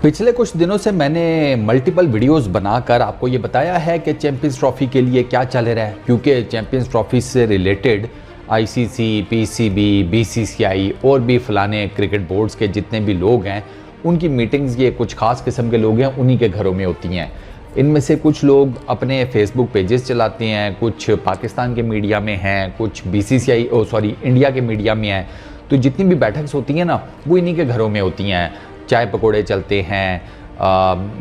पिछले कुछ दिनों से मैंने मल्टीपल वीडियोस बनाकर आपको ये बताया है कि चैंपियंस ट्रॉफी के लिए क्या चल रहा है, क्योंकि चैंपियंस ट्रॉफी से रिलेटेड आईसीसी, पीसीबी, बीसीसीआई और भी फलाने क्रिकेट बोर्ड्स के जितने भी लोग हैं उनकी मीटिंग्स ये कुछ खास किस्म के लोग हैं उन्हीं के घरों में होती हैं। इनमें से कुछ लोग अपने फेसबुक पेजेस चलाते हैं, कुछ पाकिस्तान के मीडिया में हैं, कुछ इंडिया के मीडिया में हैं। तो जितनी भी बैठक्स होती हैं ना वो इन्हीं के घरों में होती हैं। चाय पकोड़े चलते हैं,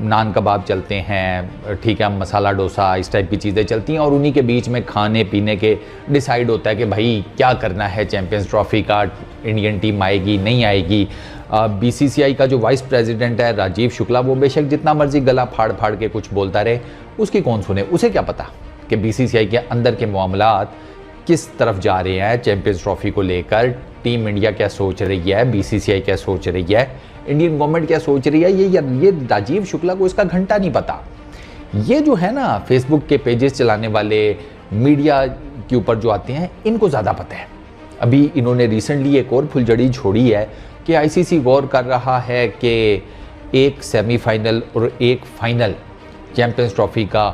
नान कबाब चलते हैं, ठीक है, मसाला डोसा, इस टाइप की चीज़ें चलती हैं और उन्हीं के बीच में खाने पीने के डिसाइड होता है कि भाई क्या करना है, चैंपियंस ट्रॉफी का इंडियन टीम आएगी नहीं आएगी। बीसीसीआई का जो वाइस प्रेसिडेंट है राजीव शुक्ला, वो बेशक जितना मर्जी गला फाड़ फाड़ के कुछ बोलता रहे, उसकी कौन सुने, उसे क्या पता कि बीसीसीआई के अंदर के मामलात किस तरफ जा रहे हैं। चैंपियंस ट्रॉफी को लेकर टीम इंडिया क्या सोच रही है, बीसीसीआई क्या सोच रही है, इंडियन गवर्नमेंट क्या सोच रही है, ये राजीव शुक्ला को इसका घंटा नहीं पता। ये जो है ना फेसबुक के पेजेस चलाने वाले मीडिया के ऊपर जो आते हैं इनको ज़्यादा पता है। अभी इन्होंने रिसेंटली एक और फुलझड़ी छोड़ी है कि आईसीसी गौर कर रहा है कि एक सेमीफाइनल और एक फाइनल चैंपियंस ट्रॉफी का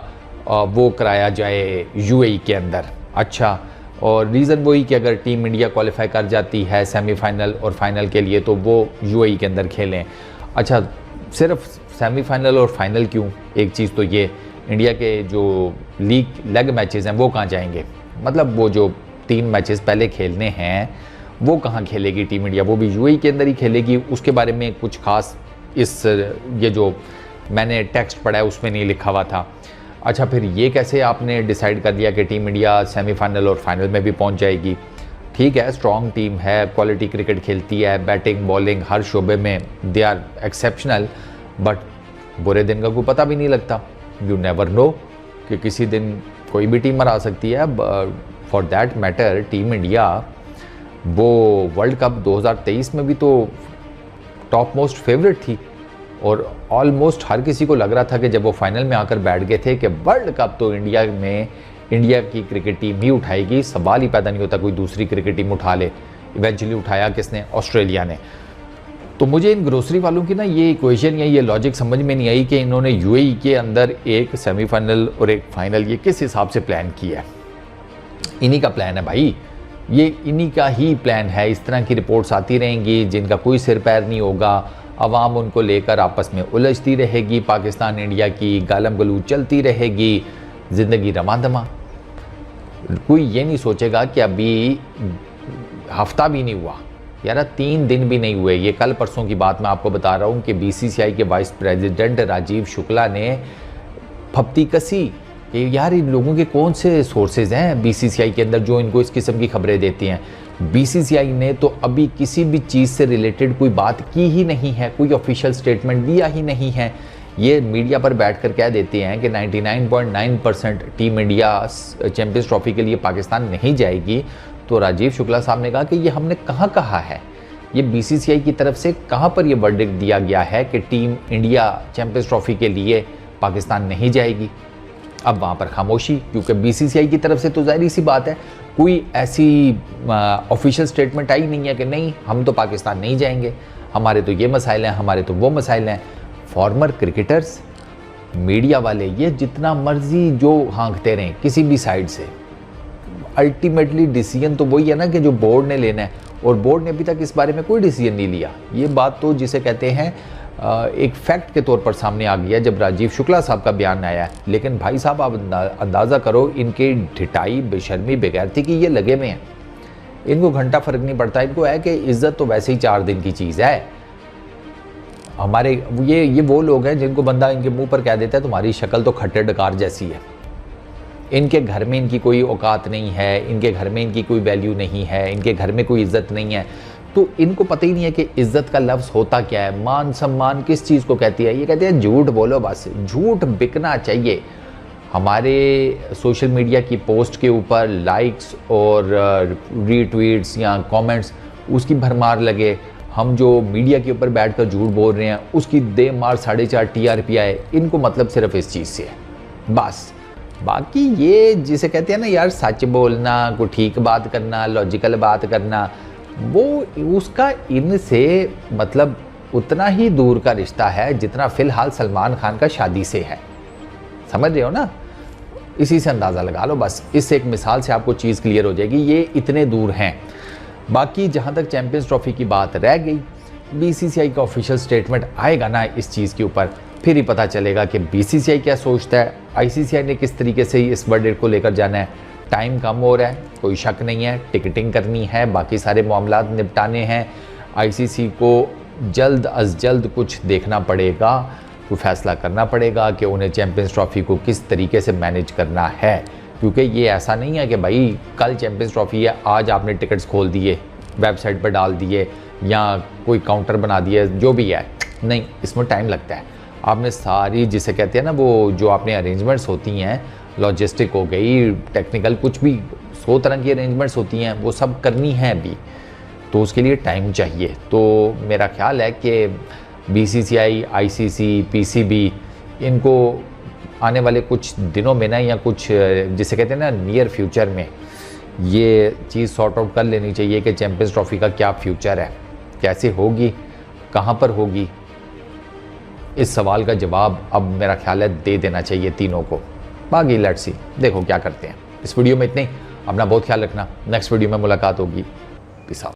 वो कराया जाए यूएई के अंदर। अच्छा, और रीज़न वही कि अगर टीम इंडिया क्वालिफाई कर जाती है सेमीफाइनल और फाइनल के लिए तो वो यूएई के अंदर खेलें। अच्छा, सिर्फ सेमीफाइनल और फाइनल क्यों? एक चीज़ तो ये, इंडिया के जो लेग मैचेस हैं वो कहाँ जाएंगे, मतलब वो जो 3 मैचेस पहले खेलने हैं वो कहाँ खेलेगी टीम इंडिया, वो भी यूएई के अंदर ही खेलेगी। उसके बारे में कुछ खास ये जो मैंने टेक्स्ट पढ़ा है उसमें नहीं लिखा हुआ था। अच्छा, फिर ये कैसे आपने डिसाइड कर दिया कि टीम इंडिया सेमीफाइनल और फाइनल में भी पहुंच जाएगी? ठीक है, स्ट्रॉन्ग टीम है, क्वालिटी क्रिकेट खेलती है, बैटिंग बॉलिंग हर शोबे में दे आर एक्सेप्शनल, बट बुरे दिन का कोई पता भी नहीं लगता। यू नेवर नो कि किसी दिन कोई भी टीम हरा सकती है। For that matter team India वो वर्ल्ड कप 2023 में भी तो टॉप मोस्ट फेवरेट थी और ऑलमोस्ट हर किसी को लग रहा था कि जब वो फाइनल में आकर बैठ गए थे कि वर्ल्ड कप तो इंडिया की क्रिकेट टीम ही उठाएगी, सवाल ही पैदा नहीं होता कोई दूसरी क्रिकेट टीम उठा ले। इवेंचुअली उठाया किसने? ऑस्ट्रेलिया ने। तो मुझे इन ग्रोसरी वालों की ना ये इक्वेशन या ये लॉजिक समझ में नहीं आई कि इन्होंने यूएई के अंदर एक सेमीफाइनल और एक फाइनल ये किस हिसाब से प्लान किया है। इन्हीं का प्लान है भाई, ये इन्हीं का ही प्लान है। इस तरह की रिपोर्ट्स आती रहेंगी जिनका कोई सिर पैर नहीं होगा, अवाम उनको लेकर आपस में उलझती रहेगी, पाकिस्तान इंडिया की गालम गलूच चलती रहेगी, ज़िंदगी रमा दमा। कोई ये नहीं सोचेगा कि अभी हफ्ता भी नहीं हुआ यार, 3 दिन भी नहीं हुए, ये कल परसों की बात मैं आपको बता रहा हूँ कि बीसीसीआई के वाइस प्रेसिडेंट राजीव शुक्ला ने फप्ती कसी कि यार इन लोगों के कौन से सोर्सेज हैं बीसीसीआई के अंदर जो इनको इस किस्म की खबरें देती हैं। बीसीसीआई ने तो अभी किसी भी चीज़ से रिलेटेड कोई बात की ही नहीं है, कोई ऑफिशियल स्टेटमेंट दिया ही नहीं है। ये मीडिया पर बैठकर कह देते हैं कि 99.9% टीम इंडिया चैंपियंस ट्रॉफी के लिए पाकिस्तान नहीं जाएगी। तो राजीव शुक्ला साहब ने कहा कि ये हमने कहाँ कहा है, ये बीसीसीआई की तरफ से कहाँ पर ये वर्डिक्ट दिया गया है कि टीम इंडिया चैंपियंस ट्रॉफी के लिए पाकिस्तान नहीं जाएगी। अब वहाँ पर खामोशी, क्योंकि बीसीसीआई की तरफ से तो जाहिर सी बात है कोई ऐसी ऑफिशियल स्टेटमेंट आई नहीं है कि नहीं हम तो पाकिस्तान नहीं जाएंगे, हमारे तो ये मसाइल हैं, हमारे तो वो मसाइल हैं। फॉर्मर क्रिकेटर्स, मीडिया वाले, ये जितना मर्जी जो हाँकते रहें किसी भी साइड से, अल्टीमेटली डिसीजन तो वही है ना कि जो बोर्ड ने लेना है, और बोर्ड ने अभी तक इस बारे में कोई डिसीजन नहीं लिया। ये बात तो जिसे कहते हैं एक फैक्ट के तौर पर सामने आ गया जब राजीव शुक्ला साहब का बयान आया है। लेकिन भाई साहब आप अंदाज़ा करो इनके ढिठाई, बेशर्मी, बेगैरती की ये लगे में हैं, इनको घंटा फर्क नहीं पड़ता। इनको है कि इज्जत तो वैसे ही 4 दिन की चीज़ है। हमारे ये वो लोग हैं जिनको बंदा इनके मुंह पर कह देता है तुम्हारी शक्ल तो खट्टे डकार जैसी है। इनके घर में इनकी कोई औकात नहीं है, इनके घर में इनकी कोई वैल्यू नहीं है, इनके घर में कोई इज्जत नहीं है। तो इनको पता ही नहीं है कि इज्जत का लफ्ज़ होता क्या है, मान सम्मान किस चीज़ को कहती है। ये कहते हैं झूठ बोलो, बस झूठ बिकना चाहिए। हमारे सोशल मीडिया की पोस्ट के ऊपर लाइक्स और रीट्वीट्स या कमेंट्स उसकी भरमार लगे, हम जो मीडिया के ऊपर बैठकर झूठ बोल रहे हैं उसकी दे मार 4.5 TRP आए। इनको मतलब सिर्फ इस चीज़ से है बस। बाकी ये जिसे कहते हैं ना यार सच बोलना, कोई ठीक बात करना, लॉजिकल बात करना, वो उसका इनसे मतलब उतना ही दूर का रिश्ता है जितना फिलहाल सलमान खान का शादी से है। समझ रहे हो ना? इसी से अंदाज़ा लगा लो, बस इस एक मिसाल से आपको चीज़ क्लियर हो जाएगी, ये इतने दूर हैं। बाकी जहाँ तक चैंपियंस ट्रॉफी की बात रह गई, बीसीसीआई का ऑफिशियल स्टेटमेंट आएगा ना इस चीज़ के ऊपर, फिर ही पता चलेगा कि बीसीसीआई क्या सोचता है, आईसीसीआई ने किस तरीके से इस वर्डिक्ट को लेकर जाना है। टाइम कम हो रहा है, कोई शक नहीं है, टिकटिंग करनी है, बाकी सारे मामला निपटाने हैं। आईसीसी को जल्द अज जल्द कुछ देखना पड़ेगा, कोई फैसला करना पड़ेगा कि उन्हें चैंपियंस ट्रॉफी को किस तरीके से मैनेज करना है, क्योंकि ये ऐसा नहीं है कि भाई कल चैंपियंस ट्रॉफी है, आज आपने टिकट्स खोल दिए, वेबसाइट पर डाल दिए या कोई काउंटर बना दिए, जो भी है, नहीं, इसमें टाइम लगता है। आपने सारी, जिसे कहते हैं ना, वो जो आपने अरेंजमेंट्स होती हैं, लॉजिस्टिक हो गई, टेक्निकल, कुछ भी 100 तरह की अरेंजमेंट्स होती हैं, वो सब करनी है अभी, तो उसके लिए टाइम चाहिए। तो मेरा ख्याल है कि बीसीसीआई, आईसीसी, पीसीबी, इनको आने वाले कुछ दिनों में ना, या कुछ जिसे कहते हैं ना नियर फ्यूचर में, ये चीज़ सॉर्ट आउट कर लेनी चाहिए कि चैंपियंस ट्रॉफी का क्या फ्यूचर है, कैसे होगी, कहाँ पर होगी। इस सवाल का जवाब अब मेरा ख्याल है दे देना चाहिए तीनों को। बाकी लेट्स सी, देखो क्या करते हैं। इस वीडियो में इतने ही। अपना बहुत ख्याल रखना, नेक्स्ट वीडियो में मुलाकात होगी। Peace out.